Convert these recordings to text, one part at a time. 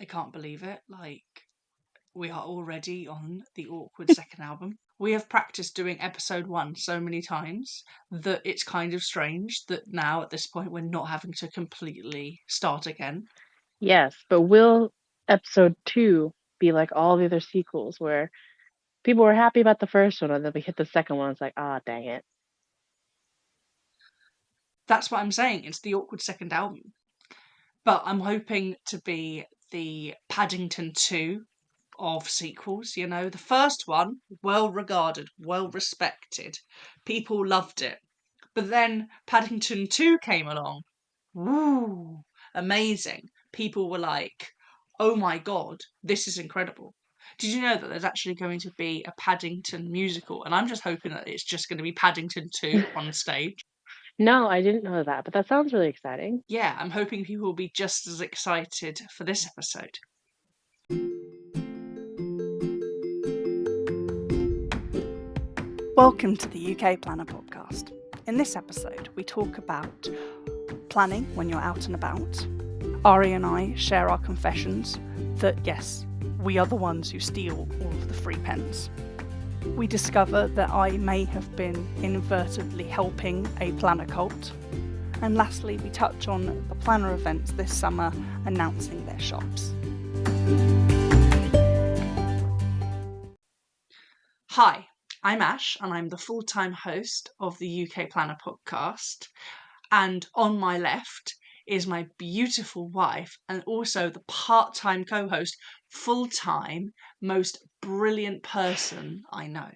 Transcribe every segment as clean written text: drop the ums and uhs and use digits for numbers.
I can't believe it. Like, we are already on the awkward second album. We have practiced doing episode 1 so many times that it's kind of strange that now at this point we're not having to completely start again. Yes, but will episode 2 be like all the other sequels where people were happy about the first one and then we hit the second one, it's like, ah, dang it. That's what I'm saying. It's the awkward second album. But I'm hoping to be the Paddington 2 of sequels. You know, the first one, well regarded, well respected. People loved it. But then Paddington 2 came along. Woo! Amazing. People were like, oh my god, this is incredible. Did you know that there's actually going to be a Paddington musical? And I'm just hoping that it's just going to be Paddington 2 on stage. No, I didn't know that, but that sounds really exciting. Yeah, I'm hoping people will be just as excited for this episode. Welcome to the UK Planner Podcast. In this episode, we talk about planning when you're out and about. Ari and I share our confessions that, yes, we are the ones who steal all of the free pens. We discover that I may have been inadvertently helping a planner cult. And lastly, we touch on the planner events this summer announcing their shops. Hi, I'm Ash, and I'm the full-time host of the UK Planner Podcast. And on my left is my beautiful wife and also the part-time co-host, full-time, most brilliant person I know.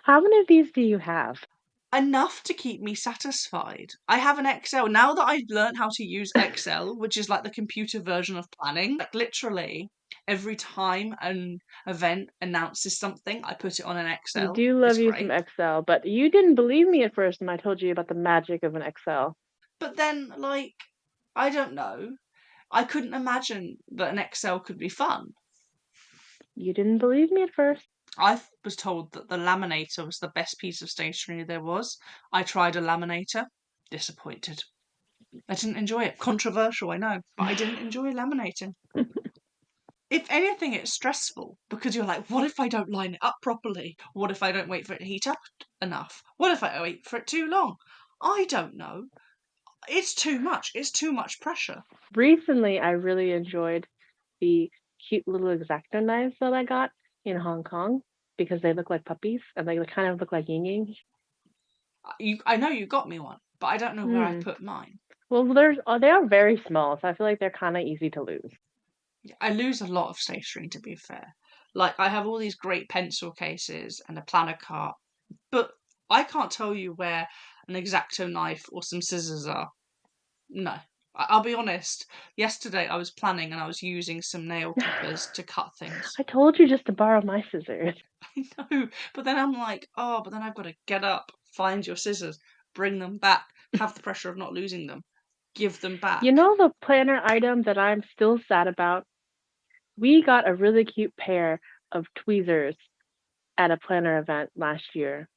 How many of these do you have? Enough to keep me satisfied. I have an Excel. Now that I've learned how to use Excel, which is like the computer version of planning, like literally every time an event announces something, I put it on an I Excel. do It's love you some great. Excel, but you didn't believe me at first when I told you about the magic of an Excel. But then, like, I don't know. I couldn't imagine that an Excel could be fun. You didn't believe me at first. I was told that the laminator was the best piece of stationery there was. I tried a laminator, disappointed. I didn't enjoy it. Controversial, I know, but I didn't enjoy laminating. If anything, it's stressful because you're like, what if I don't line it up properly? What if I don't wait for it to heat up enough? What if I wait for it too long? I don't know. It's too much. It's too much pressure. Recently, I really enjoyed the cute little X-Acto knives that I got in Hong Kong because they look like puppies and they kind of look like yin yang. I know you got me one, but I don't know where I Hmm. put mine. Well, they are very small, so I feel like they're kind of easy to lose. I lose a lot of stationery, to be fair. Like, I have all these great pencil cases and a planner cart, but I can't tell you where an X-Acto knife or some scissors are. No. I'll be honest. Yesterday I was planning and I was using some nail clippers to cut things. I told you just to borrow my scissors. I know, but then I'm like, oh, but then I've got to get up, find your scissors, bring them back, have the pressure of not losing them, give them You back. know the planner item that I'm still sad about? We got a really cute pair of tweezers at a planner event last year.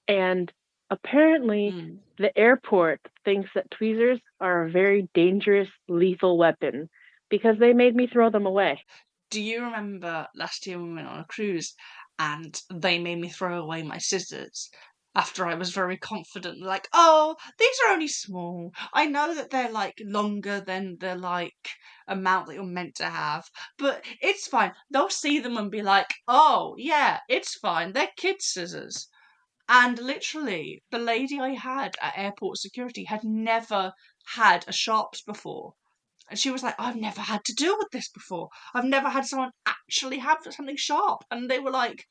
And apparently, Mm. the airport thinks that tweezers are a very dangerous, lethal weapon because they made me throw them away. Do you remember last year when we went on a cruise and they made me throw away my scissors after I was very confident, like, oh, these are only small. I know that they're like longer than the like amount that you're meant to have, but it's fine. They'll see them and be like, oh, yeah, it's fine. They're kids' scissors. And literally, the lady I had at airport security had never had a sharps before. And she was like, I've never had to deal with this before. I've never had someone actually have something sharp. And they were like,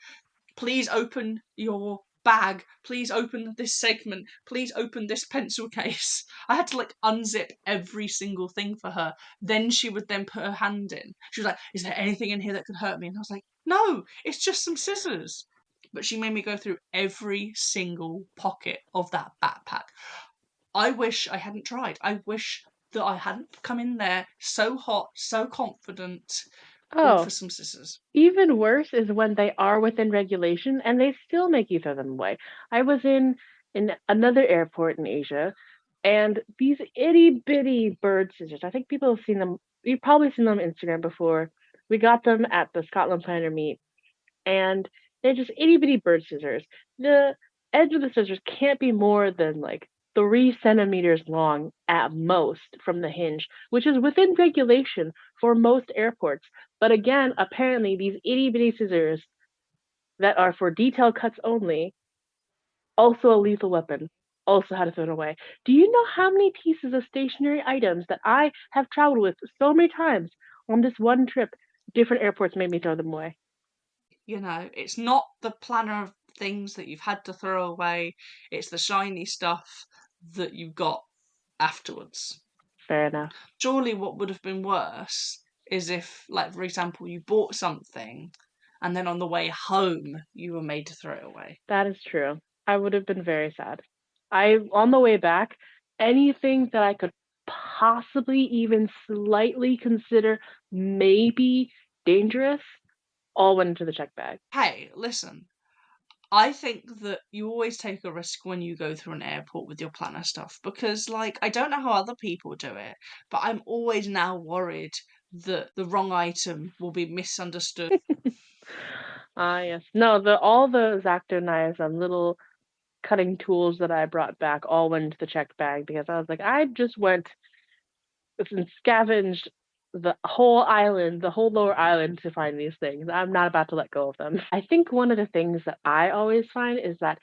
please open your bag. Please open this segment. Please open this pencil case. I had to like unzip every single thing for her. Then she would then put her hand in. She was like, is there anything in here that could hurt me? And I was like, no, it's just some scissors. But she made me go through every single pocket of that backpack. I wish I hadn't tried. I wish that I hadn't come in there so hot, so confident, all for Oh, some scissors. even worse is when they are within regulation and they still make you throw them away. I was in another airport in Asia, and these itty bitty bird scissors. I think people have seen them you've probably seen them on Instagram before. We got them at the Scotland Planner meet, and they're just itty bitty bird scissors. The edge of the scissors can't be more than like 3 centimeters long at most from the hinge, which is within regulation for most airports. But again, apparently these itty bitty scissors that are for detail cuts only, also a lethal weapon, also had to throw it away. Do you know how many pieces of stationary items that I have traveled with so many times on this one trip? Different airports made me throw them away. It's not the planner of things that you've had to throw away, it's the shiny stuff that you got afterwards. Fair enough. Surely what would have been worse is if, like, for example, you bought something and then on the way home you were made to throw it away. That is true. I would have been very sad. On the way back, anything that I could possibly even slightly consider maybe dangerous all went into the check bag. Hey, listen, I think that you always take a risk when you go through an airport with your planner stuff because, like, I don't know how other people do it, but I'm always now worried that the wrong item will be misunderstood. Ah, yes. No, the all the Zacto knives and little cutting tools that I brought back all went into the checked bag because I was like, I just went and scavenged the whole island, the whole lower island to find these things. I'm not about to let go of them. I think one of the things that I always find is that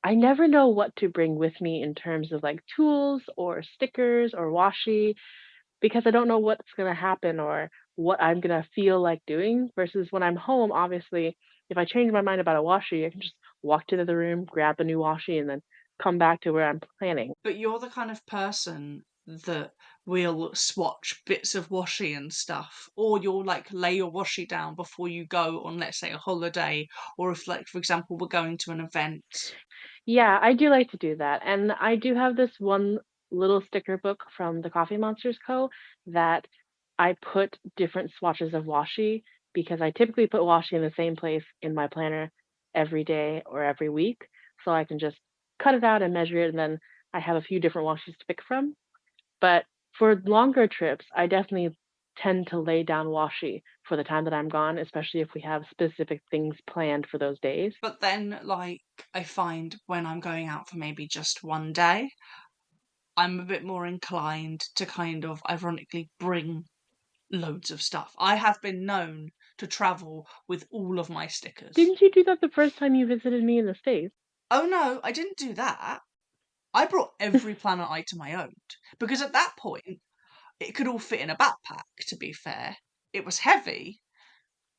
I never know what to bring with me in terms of like tools or stickers or washi because I don't know what's going to happen or what I'm going to feel like doing versus when I'm home, obviously, if I change my mind about a washi, I can just walk to the other room, grab a new washi and then come back to where I'm planning. But you're the kind of person that will swatch bits of washi and stuff, or you'll like lay your washi down before you go on, let's say, a holiday, or if, like, for example, we're going to an event. Yeah, I do like to do that. And I do have this one little sticker book from the Coffee Monsters Co. that I put different swatches of washi because I typically put washi in the same place in my planner every day or every week. So I can just cut it out and measure it, and then I have a few different washis to pick from. But for longer trips, I definitely tend to lay down washi for the time that I'm gone, especially if we have specific things planned for those days. But then, like, I find when I'm going out for maybe just one day, I'm a bit more inclined to kind of ironically bring loads of stuff. I have been known to travel with all of my stickers. Didn't you do that the first time you visited me in the States? Oh no, I didn't do that. I brought every planner item I owned because at that point it could all fit in a backpack, to be fair. It was heavy,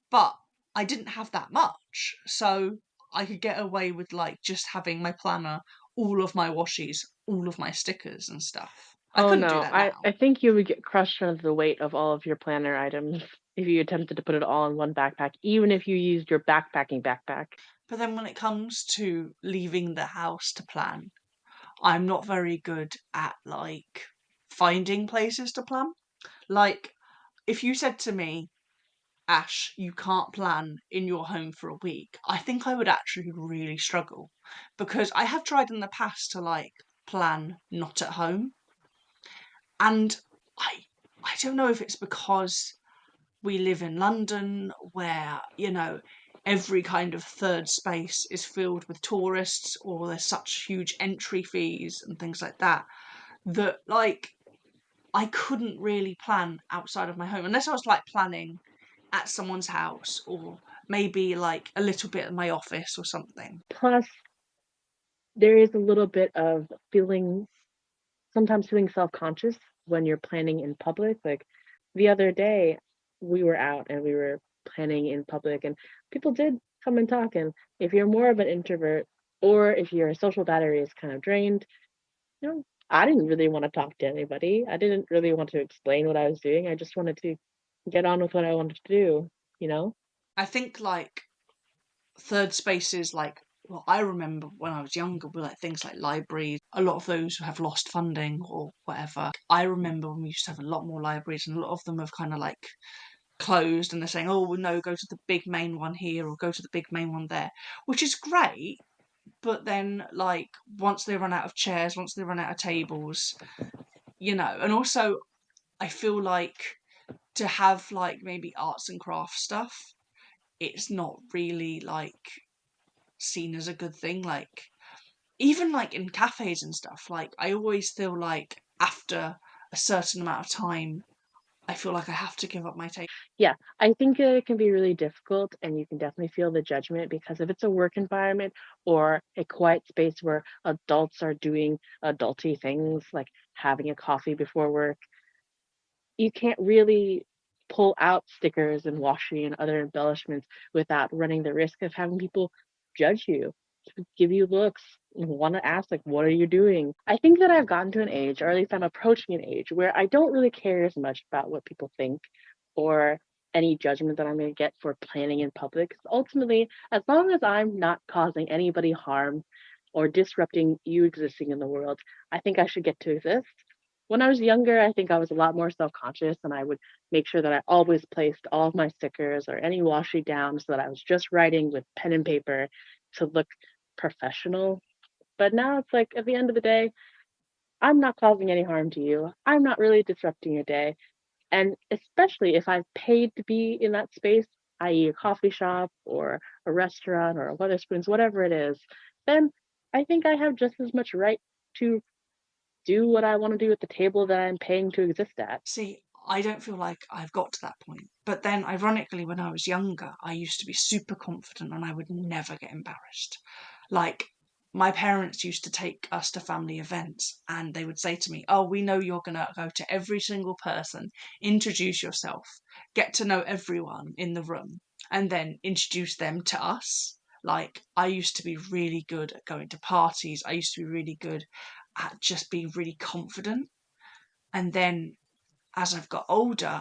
but I didn't have that much. So I could get away with, like, just having my planner, all of my washies, all of my stickers and stuff. I Oh couldn't do no, that I, now. I think you would get crushed under the weight of all of your planner items if you attempted to put it all in one backpack, even if you used your backpacking backpack. But then when it comes to leaving the house to plan, I'm not very good at, like, finding places to plan. Like, if you said to me, Ash, you can't plan in your home for a week, I think I would actually really struggle because I have tried in the past to, like, plan not at home, and I I don't know if it's because we live in London where, every kind of third space is filled with tourists or there's such huge entry fees and things like that, that, like, I couldn't really plan outside of my home unless I was, like, planning at someone's house or maybe, like, a little bit in my office or something. Plus, there is a little bit of feeling, sometimes feeling self-conscious when you're planning in public. Like the other day, we were out and we were planning in public, and people did come and talk. And if you're more of an introvert, or if your social battery is kind of drained, I didn't really want to talk to anybody. I didn't really want to explain what I was doing. I just wanted to get on with what I wanted to do, you know? I think, like, third spaces, like, well, I remember when I was younger with, like, things like libraries, a lot of those have lost funding or whatever. I remember when we used to have a lot more libraries and a lot of them have kind of, like, closed and they're saying, oh, well, no, go to the big main one here or go to the big main one there, which is great. But then, like, once they run out of chairs, once they run out of tables, and also I feel like to have like maybe arts and crafts stuff, it's not really like seen as a good thing. Like even like in cafes and stuff, like I always feel like after a certain amount of time, I feel like I have to give up my taste. Yeah, I think it can be really difficult, and you can definitely feel the judgment because if it's a work environment or a quiet space where adults are doing adulty things like having a coffee before work, you can't really pull out stickers and washi and other embellishments without running the risk of having people judge you, give you looks, and want to ask, like, what are you doing? I think that I've gotten to an age, or at least I'm approaching an age, where I don't really care as much about what people think or any judgment that I'm going to get for planning in public. 'Cause ultimately, as long as I'm not causing anybody harm or disrupting you existing in the world, I think I should get to exist. When I was younger, I think I was a lot more self-conscious and I would make sure that I always placed all of my stickers or any washi down so that I was just writing with pen and paper to look professional. But now it's like at the end of the day, I'm not causing any harm to you. I'm not really disrupting your day. And especially if I've paid to be in that space, i.e., a coffee shop or a restaurant or a Weatherspoons, whatever it is, then I think I have just as much right to do what I want to do at the table that I'm paying to exist at. See, I don't feel like I've got to that point. But then, ironically, when I was younger, I used to be super confident and I would never get embarrassed. Like, my parents used to take us to family events and they would say to me, "Oh, we know you're going to go to every single person, introduce yourself, get to know everyone in the room, and then introduce them to us." Like, I used to be really good at going to parties, I used to be really good at just being really confident. And then as I've got older,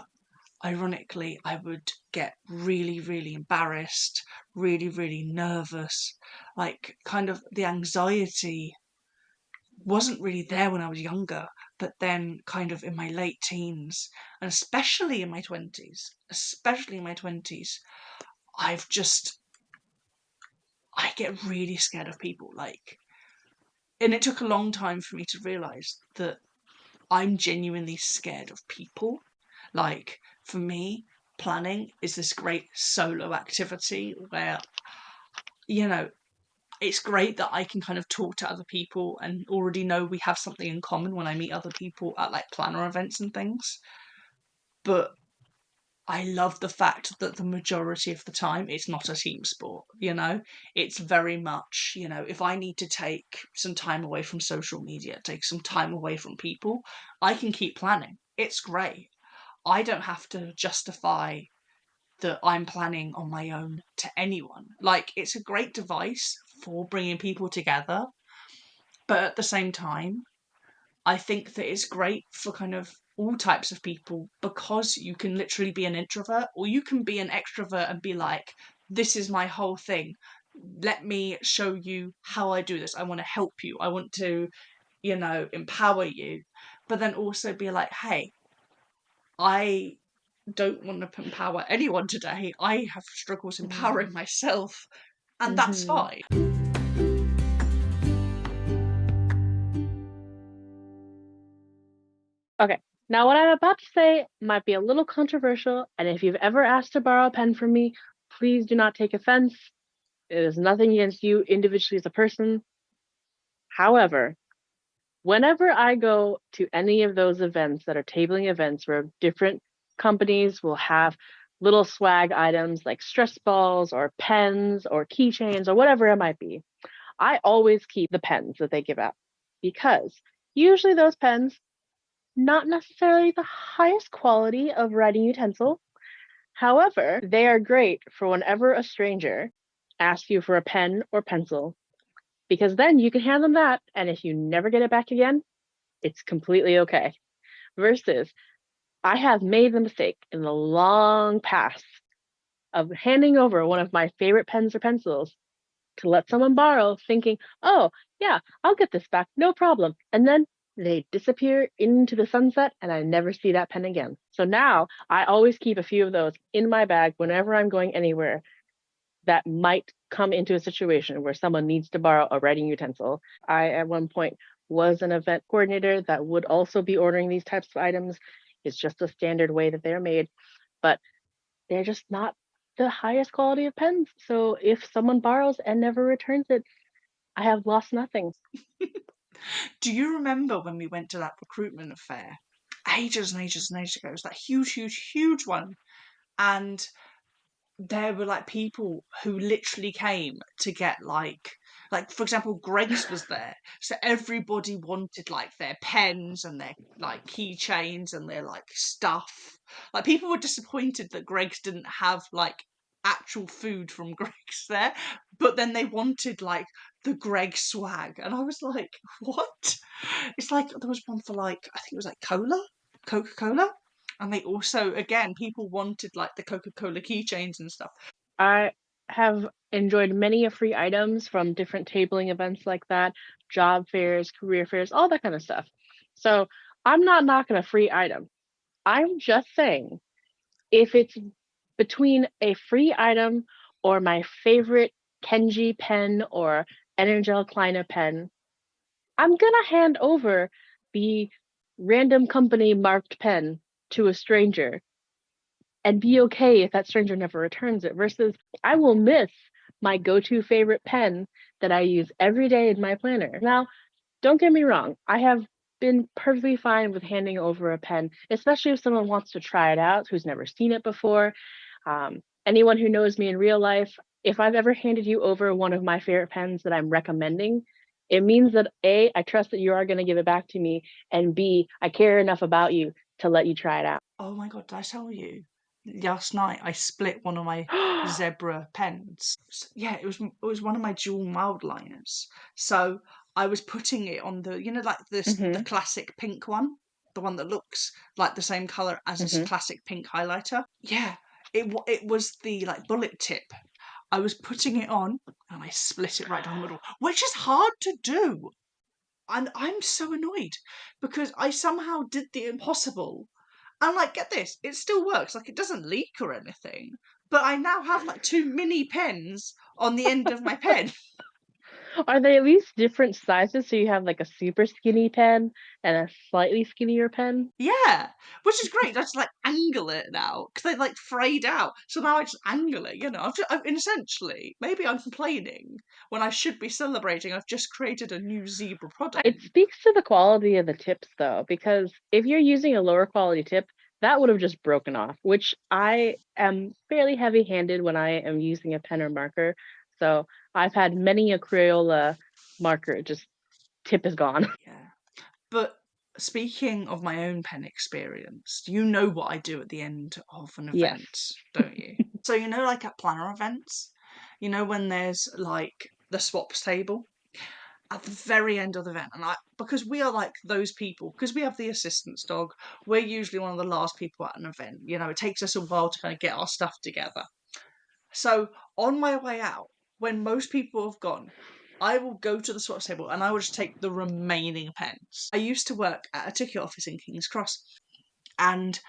ironically, I would get really, really embarrassed, really, really nervous. Like, kind of the anxiety wasn't really there when I was younger, but then, kind of in my late teens, and especially in my 20s, I've just, I get really scared of people. Like, and it took a long time for me to realize that I'm genuinely scared of people. Like, for me, planning is this great solo activity where, you know, it's great that I can kind of talk to other people and already know we have something in common when I meet other people at like planner events and things. But I love the fact that the majority of the time it's not a team sport, you know? It's very much, if I need to take some time away from social media, take some time away from people, I can keep planning. It's great. I don't have to justify that I'm planning on my own to anyone. Like, it's a great device for bringing people together, but at the same time, I think that it's great for kind of all types of people because you can literally be an introvert or you can be an extrovert and be like, this is my whole thing. Let me show you how I do this. I want to help you. I want to, empower you. But then also be like, hey, I don't want to empower anyone today. I have struggles Mm. empowering myself, and that's Hmm. fine. Okay, now what I'm about to say might be a little controversial, and if you've ever asked to borrow a pen from me, please do not take offense. It is nothing against you individually as a person. However, whenever I go to any of those events that are tabling events where different companies will have little swag items like stress balls or pens or keychains or whatever it might be, I always keep the pens that they give out because usually those pens, not necessarily the highest quality of writing utensil. However, they are great for whenever a stranger asks you for a pen or pencil because then you can hand them that, and if you never get it back again, it's completely okay. Versus, I have made the mistake in the long past of handing over one of my favorite pens or pencils to let someone borrow, thinking, oh, yeah, I'll get this back, no problem. And then they disappear into the sunset, and I never see that pen again. So now I always keep a few of those in my bag whenever I'm going anywhere that might come into a situation where someone needs to borrow a writing utensil. I, at one point, was an event coordinator that would also be ordering these types of items. It's just a standard way that they're made, but they're just not the highest quality of pens. So if someone borrows and never returns it, I have lost nothing. Do you remember when we went to that recruitment affair ages and ages and ages ago? It was that huge, huge, huge one. And there were like people who literally came to get like for example Greg's was there, so everybody wanted like their pens and their like keychains and their like stuff. Like people were disappointed that Greg's didn't have like actual food from Greg's there, but then they wanted like the Greg swag, and I was like, what? It's like there was one for like I think it was like Coca-Cola, and they also, again, people wanted like the Coca-Cola keychains and stuff. I have enjoyed many a free items from different tabling events like that, job fairs, career fairs, all that kind of stuff. So I'm not knocking a free item. I'm just saying if it's between a free item or my favorite Kenji pen or Energel Kleiner pen, I'm gonna hand over the random company marked pen to a stranger and be okay if that stranger never returns it, versus I will miss my go-to favorite pen that I use every day in my planner. Now, don't get me wrong, I have been perfectly fine with handing over a pen, especially if someone wants to try it out who's never seen it before. Anyone who knows me in real life, if I've ever handed you over one of my favorite pens that I'm recommending, it means that A, I trust that you are going to give it back to me, and B, I care enough about you to let you try it Oh my god, did I tell you? Last night I split one of my out. zebra pens. Yeah, it was one of my dual mild liners. So I was putting it on the, like the hmm classic pink one, the one that looks like the same color as this hmm classic pink highlighter. Yeah, it was the like bullet tip. I was putting it on and I split it right down the middle, which is hard to do. And I'm so annoyed because I somehow did the impossible. And like, get this, it still works. Like, it doesn't leak or anything. But I now have like two mini pens on the end of my pen. Are they at least different sizes so you have like a super skinny pen and a slightly skinnier pen? Yeah, which is great. I just like angle it now because they like frayed out. So now I just angle it. And essentially, maybe I'm complaining when I should be celebrating. I've just created a new zebra product. It speaks to the quality of the tips though, because if you're using a lower quality tip, that would have just broken off, which I am fairly heavy handed when I am using a pen or marker. So I've had many a Crayola marker just tip is gone. Yeah. But speaking of my own pen experience, you know what I do at the end of an Yes. event, don't you? So, like at planner events, when there's like the swaps table at the very end of the event, and because we are like those people, because we have the assistance dog, we're usually one of the last people at an event. It takes us a while to kind of get our stuff together. So on my way out, when most people have gone, I will go to the swaps table and I will just take the remaining pens. I used to work at a ticket office in King's Cross, and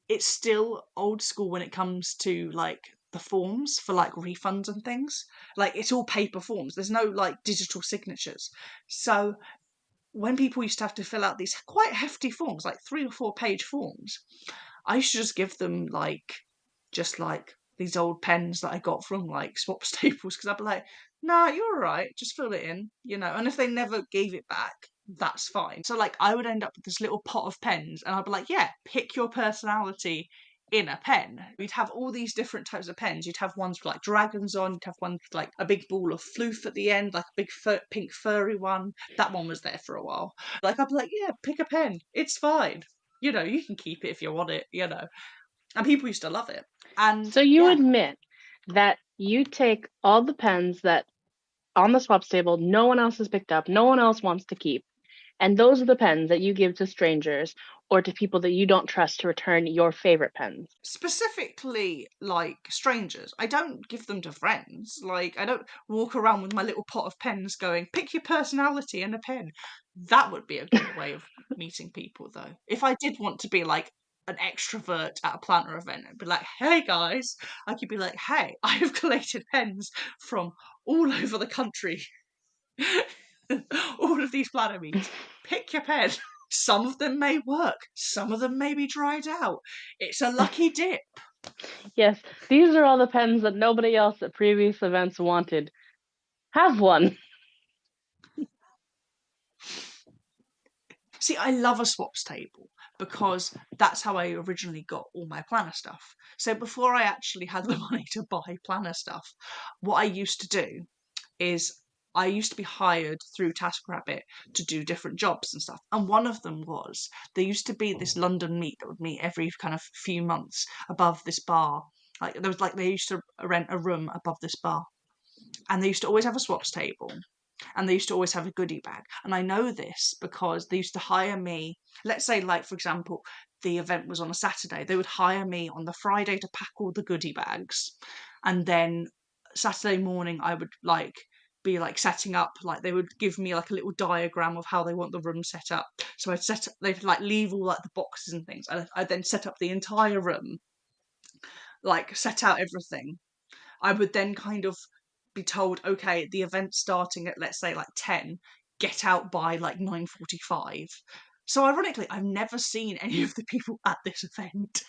it's still old school when it comes to like the forms for like refunds and things. Like it's all paper forms. There's no like digital signatures. So when people used to have to fill out these quite hefty forms, like 3 or 4 page forms, I used to just give them just like these old pens that I got from like swap staples because I'd be like, nah, you're all right, just fill it in. And if they never gave it back, that's fine. So like I would end up with this little pot of pens and I'd be like, yeah, pick your personality in a pen. You'd have all these different types of pens. You'd have ones with like dragons on, you'd have ones with like a big ball of floof at the end, like a big pink furry one. That one was there for a while. Like I'd be like, yeah, pick a pen. It's fine. You can keep it if you want it. And people used to love it. And So you yeah, admit that you take all the pens that on the swaps table no one else has picked up, no one else wants to keep, and those are the pens that you give to strangers or to people that you don't trust to return your favorite pens. specifically like strangers, I don't give them to friends. Like I don't walk around with my little pot of pens going, pick your personality and a pen. That would be a good way of meeting people though. If I did want to be like an extrovert at a planner event, I'd be like, hey guys, I could be like, hey, I have collected pens from all over the country. All of these planner meets. Pick your pen. Some of them may work, some of them may be dried out. It's a lucky dip. Yes, these are all the pens that nobody else at previous events wanted. Have one. See, I love a swaps table because that's how I originally got all my planner stuff. So before I actually had the money to buy planner stuff, what I used to do is I used to be hired through TaskRabbit to do different jobs and stuff. And one of them was there used to be this London meet that would meet every kind of few months above this bar. Like there was like they used to rent a room above this bar. And they used to always have a swaps table. And they used to always have a goodie bag. And I know this because they used to hire me. Let's say, like, for example, the event was on a Saturday. They would hire me on the Friday to pack all the goodie bags. And then Saturday morning, I would be like setting up, like they would give me like a little diagram of how they want the room set up. So they'd like leave all like the boxes and things. I'd then set up the entire room, like set out everything. I would then kind of be told, okay, the event's starting at, let's say, like 10, get out by like 9:45. So ironically, I've never seen any of the people at this event.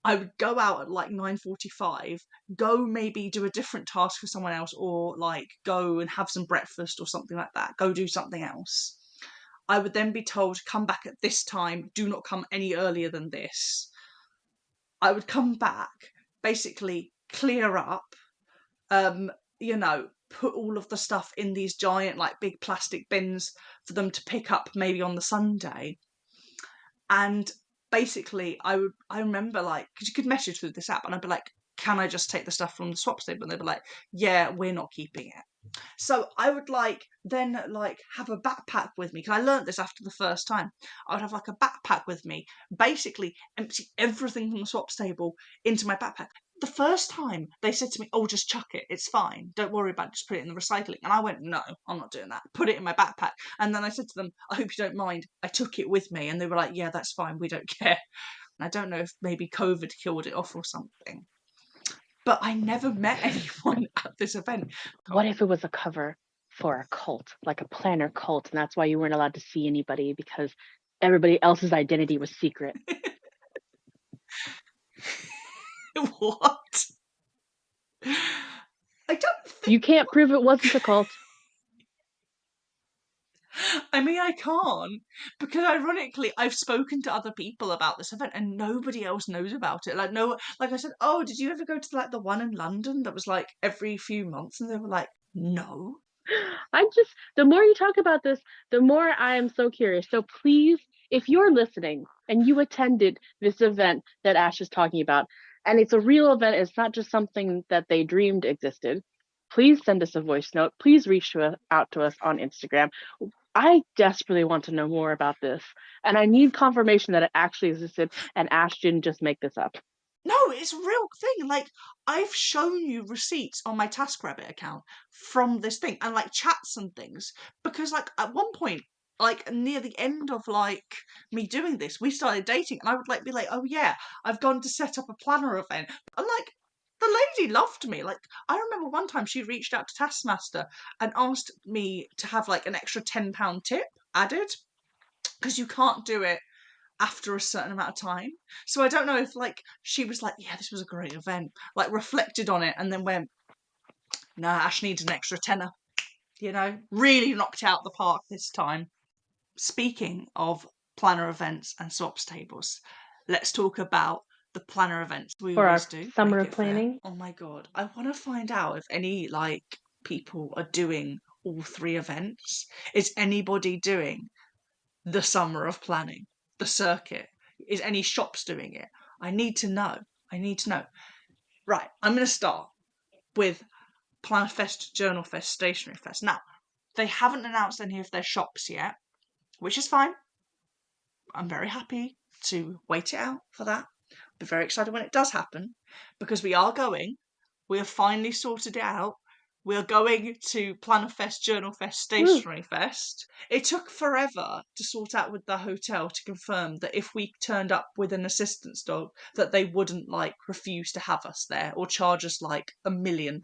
I would go out at like 9:45, go maybe do a different task for someone else, or like go and have some breakfast or something like that, go do something else. I would then be told, come back at this time, do not come any earlier than this. I would come back, basically clear up, um, put all of the stuff in these giant, like big plastic bins for them to pick up maybe on the Sunday. And basically, I remember like, because you could message through this app, and I'd be like, can I just take the stuff from the swap table? And they'd be like, yeah, we're not keeping it. So I would then have a backpack with me because I learnt this after the first time. I would have like a backpack with me, basically empty everything from the swaps table into my backpack. The first time they said to me, "Oh, just chuck it. It's fine. Don't worry about it. Just put it in the recycling." And I went, "No, I'm not doing that. Put it in my backpack." And then I said to them, "I hope you don't mind. I took it with me." And they were like, "Yeah, that's fine. We don't care." And I don't know if maybe COVID killed it off or something. But I never met anyone at this event. What if it was a cover for a cult, like a planner cult, and that's why you weren't allowed to see anybody because everybody else's identity was secret? What? I don't think. You can't prove it wasn't a cult. I mean, I can't because ironically, I've spoken to other people about this event and nobody else knows about it. Like, no, like I said, oh, did you ever go to like the one in London that was like every few months? And they were like, no. The more you talk about this, the more I am so curious. So please, if you're listening and you attended this event that Ash is talking about, and it's a real event, it's not just something that they dreamed existed, please send us a voice note. Please reach out to us on Instagram. I desperately want to know more about this, and I need confirmation that it actually existed and Ash didn't just make this up. No, it's a real thing. Like, I've shown you receipts on my TaskRabbit account from this thing and like chats and things. Because like at one point, like near the end of like me doing this, we started dating and I would like be like, oh yeah, I've gone to set up a planner event. And like the lady loved me. Like I remember one time she reached out to Taskmaster and asked me to have like an extra £10 tip added because you can't do it after a certain amount of time. So I don't know if like she was like, yeah, this was a great event, like reflected on it and then went, nah, Ash needs an extra tenner. Really knocked out the park this time. Speaking of planner events and swaps tables, let's talk about the planner events we For our always do. summer Make it fair. planning. Oh my god, I want to find out if any like people are doing all three events. Is anybody doing the summer of planning, the circuit? Is any shops doing it? I need to know. I need to know. Right, I'm going to start with Planner Fest, Journal Fest, Stationery Fest. Now, they haven't announced any of their shops yet, which is fine. I'm very happy to wait it out for that. Be very excited when it does happen because we are going. We have finally sorted it out. We are going to Planner Fest, Journal Fest, Woo. Stationery Fest. It took forever to sort out with the hotel to confirm that if we turned up with an assistance dog, that they wouldn't like refuse to have us there or charge us like £1 million.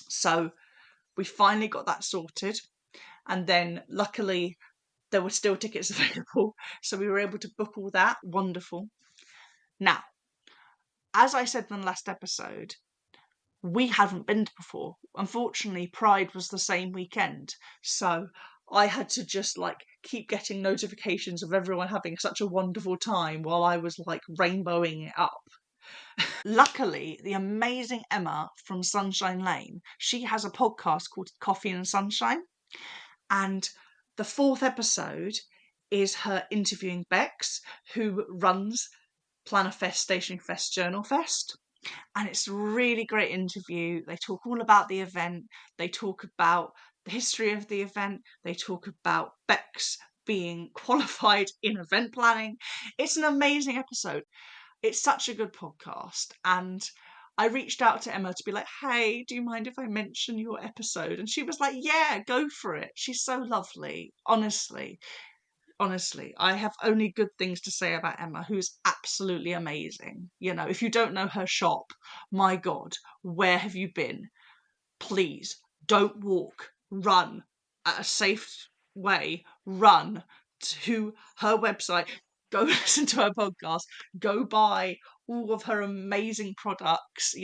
So we finally got that sorted. And then luckily there were still tickets available, so we were able to book all that. Wonderful. Now, as I said in the last episode, we hadn't been to before. Unfortunately, Pride was the same weekend, so I had to just keep getting notifications of everyone having such a wonderful time while I was rainbowing it up. Luckily, the amazing Emma from Sunshine Lane, she has a podcast called Coffee and Sunshine, and the 4th episode is her interviewing Bex, who runs Planner Fest, Stationery Fest, Journal Fest. And it's a really great interview. They talk all about the event. They talk about the history of the event. They talk about Bex being qualified in event planning. It's an amazing episode. It's such a good podcast. And I reached out to Emma to be like, hey, do you mind if I mention your episode? And she was like, yeah, go for it. She's so lovely. Honestly, I have only good things to say about Emma, who's absolutely amazing. If you don't know her shop, my God, where have you been? Please don't walk, run at a safe way, run to her website, go listen to her podcast, go buy all of her amazing products,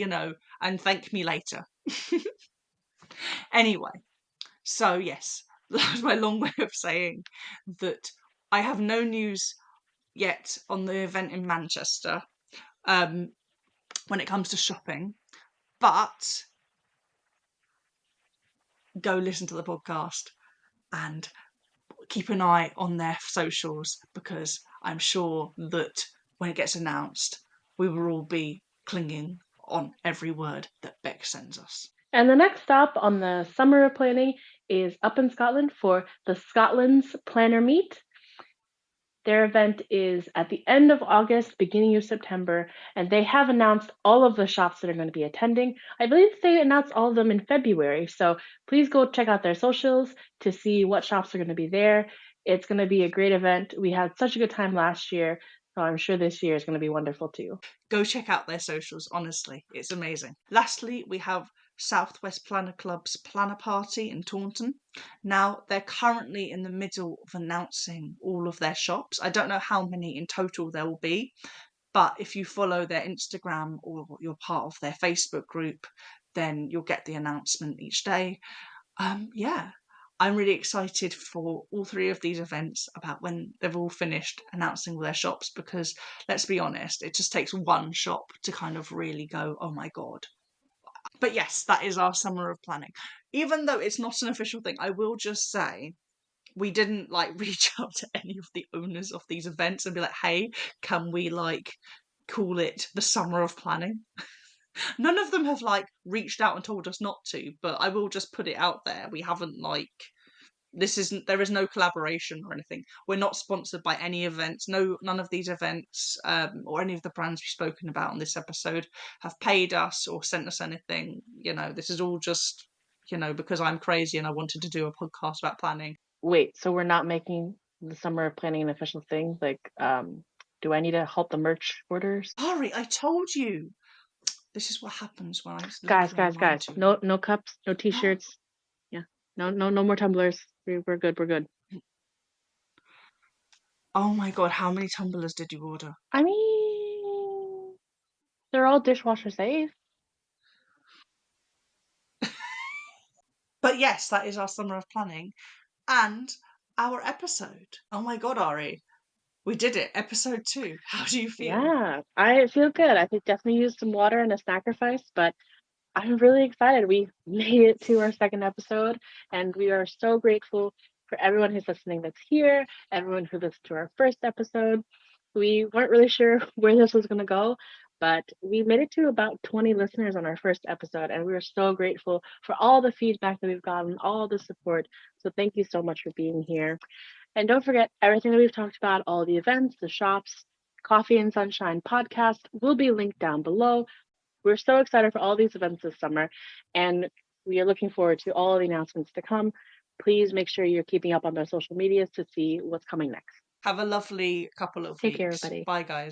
and thank me later. Anyway, so yes, that was my long way of saying that I have no news yet on the event in Manchester when it comes to shopping, but go listen to the podcast and keep an eye on their socials, because I'm sure that when it gets announced, we will all be clinging on every word that Beck sends us. And the next stop on the summer of planning is up in Scotland for the Scotland's Planner Meet. Their event is at the end of August, beginning of September, and they have announced all of the shops that are going to be attending. I believe they announced all of them in February, so please go check out their socials to see what shops are going to be there. It's going to be a great event. We had such a good time last year, so I'm sure this year is going to be wonderful too. Go check out their socials, honestly, it's amazing. Lastly, we have Southwest Planner Club's Planner Party in Taunton. Now, they're currently in the middle of announcing all of their shops. I don't know how many in total there will be, but if you follow their Instagram or you're part of their Facebook group, then you'll get the announcement each day. Yeah, I'm really excited for all 3 of these events about when they've all finished announcing all their shops, because let's be honest, it just takes one shop to kind of really go, oh my God. But yes, that is our summer of planning. Even though it's not an official thing, I will just say we didn't reach out to any of the owners of these events and be like, hey, can we call it the summer of planning? None of them have reached out and told us not to, but I will just put it out there. We haven't there is no collaboration or anything. We're not sponsored by any events. None of these events or any of the brands we've spoken about on this episode have paid us or sent us anything. This is all just, because I'm crazy and I wanted to do a podcast about planning. Wait, so we're not making the summer of planning an official thing? Do I need to halt the merch orders? Ari, I told you. This is what happens when I Guys. No cups, no t-shirts. Yeah. No more tumblers. We're good. Oh my God, how many tumblers did you order? I mean, they're all dishwasher safe. But yes, that is our summer of planning and our episode. Oh my God, Ari, we did it. Episode 2. How do you feel? Yeah, I feel good. I think definitely used some water and a sacrifice, but I'm really excited. We made it to our 2nd episode, and we are so grateful for everyone who's listening that's here, everyone who listened to our 1st episode. We weren't really sure where this was going to go, but we made it to about 20 listeners on our 1st episode, and we are so grateful for all the feedback that we've gotten, all the support. So thank you so much for being here. And don't forget, everything that we've talked about, all the events, the shops, Coffee and Sunshine podcast will be linked down below. We're so excited for all these events this summer, and we are looking forward to all the announcements to come. Please make sure you're keeping up on their social medias to see what's coming next. Have a lovely couple of weeks. Take care, everybody. Bye, guys.